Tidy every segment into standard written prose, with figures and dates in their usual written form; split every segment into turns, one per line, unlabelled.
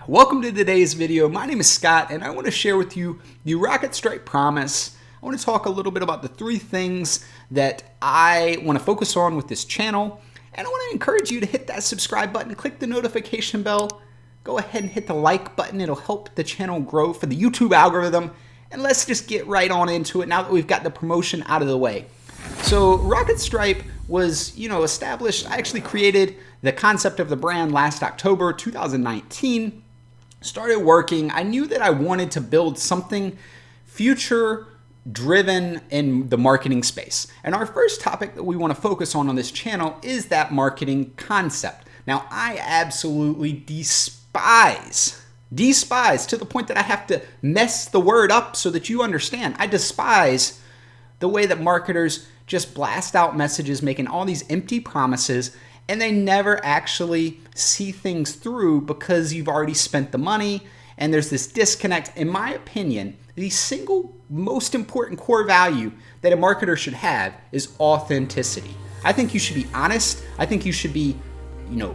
Welcome to today's video. My name is Scott and I want to share with you the Rocketstripe Promise. I want to talk a little bit about the 3 things that I want to focus on with this channel. And I want to encourage you to hit that subscribe button, click the notification bell, go ahead and hit the like button. It'll help the channel grow for the YouTube algorithm. And let's just get right on into it now that we've got the promotion out of the way. So Rocketstripe was, established. I actually created the concept of the brand last October 2019. Started working. I knew that I wanted to build something future driven in the marketing space. And our first topic that we want to focus on this channel is that marketing concept. Now, I absolutely despise to the point that I have to mess the word up so that you understand. I despise the way that marketers just blast out messages making all these empty promises and they never actually see things through because you've already spent the money and there's this disconnect. In my opinion, the single most important core value that a marketer should have is authenticity. I think you should be honest. I think you should be,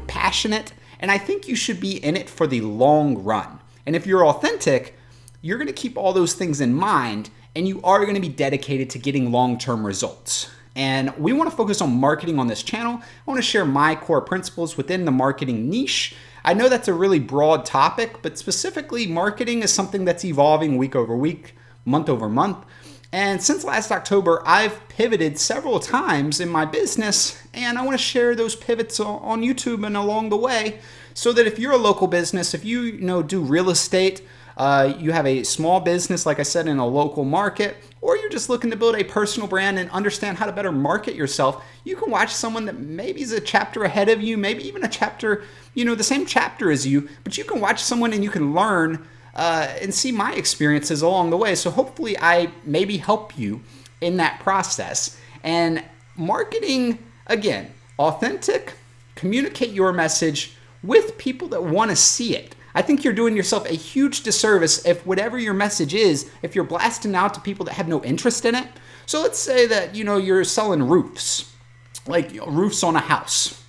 passionate. And I think you should be in it for the long run. And if you're authentic, you're going to keep all those things in mind and you are going to be dedicated to getting long-term results. And we want to focus on marketing on this channel. I want to share my core principles within the marketing niche. I know that's a really broad topic, but specifically marketing is something that's evolving week over week, month over month. And since last October, I've pivoted several times in my business, and I want to share those pivots on YouTube and along the way so that if you're a local business, if you do real estate, you have a small business, like I said, in a local market, or you're just looking to build a personal brand and understand how to better market yourself, you can watch someone that maybe is a chapter ahead of you, maybe even a chapter, the same chapter as you, but you can watch someone and you can learn and see my experiences along the way. So hopefully I maybe help you in that process. And marketing, again, authentic, communicate your message with people that want to see it. I think you're doing yourself a huge disservice if whatever your message is, if you're blasting out to people that have no interest in it. So let's say that, you're selling roofs, like roofs on a house.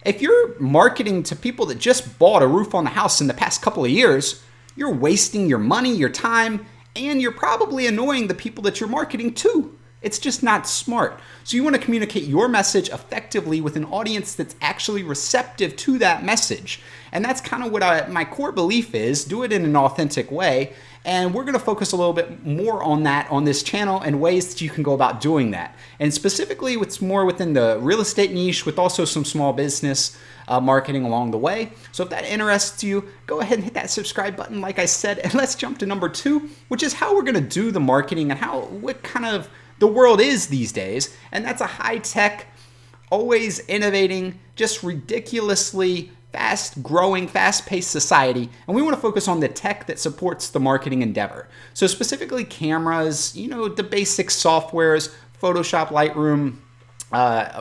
If you're marketing to people that just bought a roof on the house in the past couple of years, you're wasting your money, your time, and you're probably annoying the people that you're marketing to. It's just not smart. So you want to communicate your message effectively with an audience that's actually receptive to that message. And that's kind of what my core belief is. Do it in an authentic way. And we're going to focus a little bit more on that on this channel and ways that you can go about doing that. And specifically, it's more within the real estate niche with also some small business marketing along the way. So if that interests you, go ahead and hit that subscribe button, like I said. And let's jump to number 2, which is how we're going to do the marketing and what kind of the world is these days. And that's a high-tech, always innovating, just ridiculously fast-growing, fast-paced society. And we want to focus on the tech that supports the marketing endeavor. So specifically cameras, the basic softwares, Photoshop, Lightroom,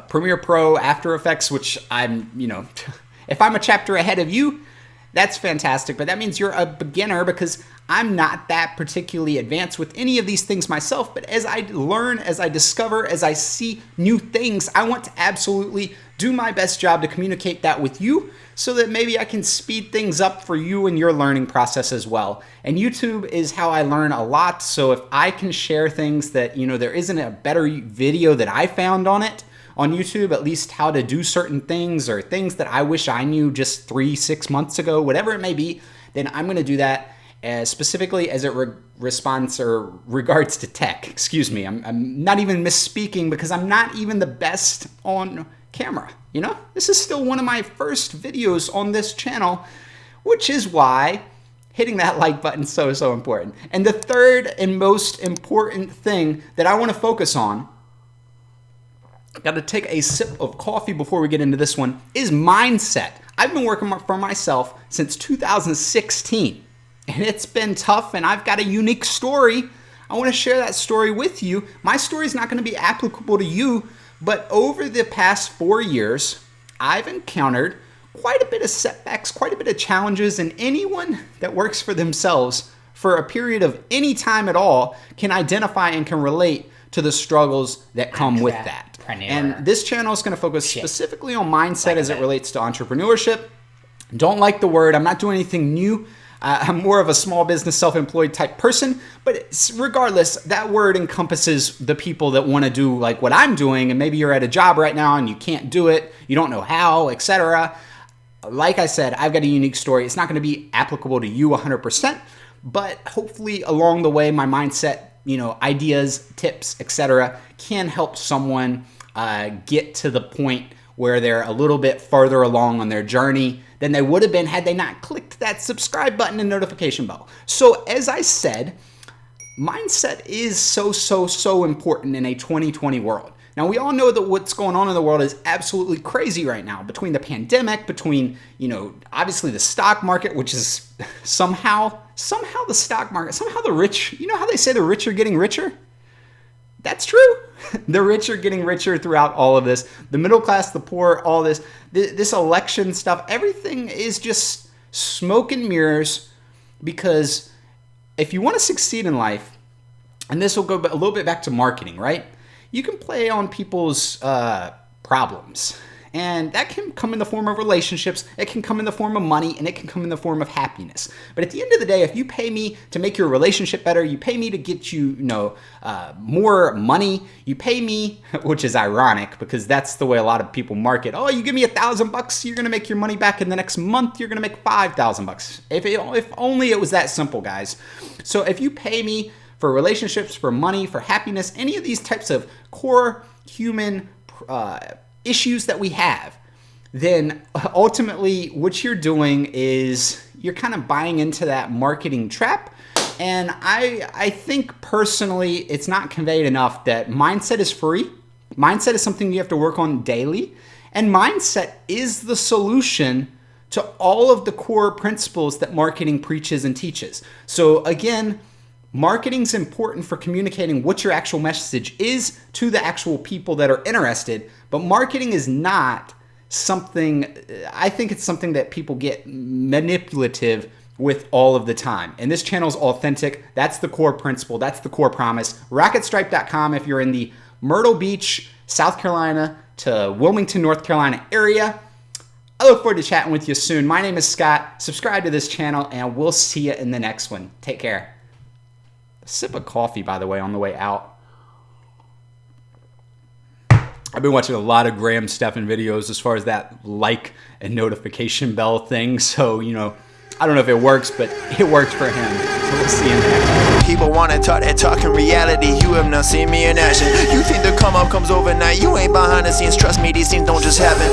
Premiere Pro, After Effects, which I'm, if I'm a chapter ahead of you, that's fantastic, but that means you're a beginner because I'm not that particularly advanced with any of these things myself. But as I learn, as I discover, as I see new things, I want to absolutely do my best job to communicate that with you so that maybe I can speed things up for you in your learning process as well. And YouTube is how I learn a lot. So if I can share things that, there isn't a better video that I found on YouTube, at least how to do certain things or things that I wish I knew just 3-6 months ago, whatever it may be, then I'm going to do that specifically as it regards to tech. Excuse me. I'm not even misspeaking because I'm not even the best on camera. This is still one of my first videos on this channel, which is why hitting that like button is so important. And the third and most important thing that I want to focus on, got to take a sip of coffee before we get into this one, is mindset. I've been working for myself since 2016, and it's been tough, and I've got a unique story. I want to share that story with you. My story is not going to be applicable to you, but over the past 4 years, I've encountered quite a bit of setbacks, quite a bit of challenges, and anyone that works for themselves for a period of any time at all can identify and can relate to the struggles that come with that. And this channel is going to focus specifically on mindset as it relates to entrepreneurship. Don't like the word. I'm not doing anything new. I'm more of a small business, self-employed type person, but regardless, that word encompasses the people that want to do like what I'm doing, and maybe you're at a job right now and you can't do it, you don't know how, etc. Like I said, I've got a unique story. It's not going to be applicable to you 100%, but hopefully along the way, my mindset, ideas, tips, etc., can help someone get to the point where they're a little bit farther along on their journey than they would have been had they not clicked that subscribe button and notification bell. So as I said, mindset is so important in a 2020 world. Now, we all know that what's going on in the world is absolutely crazy right now, between the pandemic, between, obviously the stock market, which is somehow the stock market, somehow the rich, how they say the rich are getting richer? That's true. The rich are getting richer throughout all of this. The middle class, the poor, all this election stuff, everything is just smoke and mirrors, because if you want to succeed in life, and this will go a little bit back to marketing, right? You can play on people's problems. And that can come in the form of relationships, it can come in the form of money, and it can come in the form of happiness. But at the end of the day, if you pay me to make your relationship better, you pay me to get you, more money, you pay me, which is ironic because that's the way a lot of people market. Oh, you give me $1,000, you're gonna make your money back in the next month, you're gonna make $5,000. If only it was that simple, guys. So if you pay me for relationships, for money, for happiness, any of these types of core human issues that we have, then ultimately what you're doing is you're kind of buying into that marketing trap. And I think personally it's not conveyed enough that mindset is free. Mindset is something you have to work on daily. And mindset is the solution to all of the core principles that marketing preaches and teaches. So again, marketing's important for communicating what your actual message is to the actual people that are interested, but marketing is not something, I think it's something that people get manipulative with all of the time. And this channel is authentic. That's the core principle. That's the core promise. Rocketstripe.com if you're in the Myrtle Beach, South Carolina to Wilmington, North Carolina area. I look forward to chatting with you soon. My name is Scott. Subscribe to this channel and we'll see you in the next one. Take care. A sip of coffee, by the way, on the way out. I've been watching a lot of Graham Stephan videos as far as that like and notification bell thing. So, I don't know if it works, but it worked for him. So we'll see you in the next one.
People want to talk that talk in reality. You have not seen me in action. You think the come up comes overnight. You ain't behind the scenes. Trust me, these things don't just happen.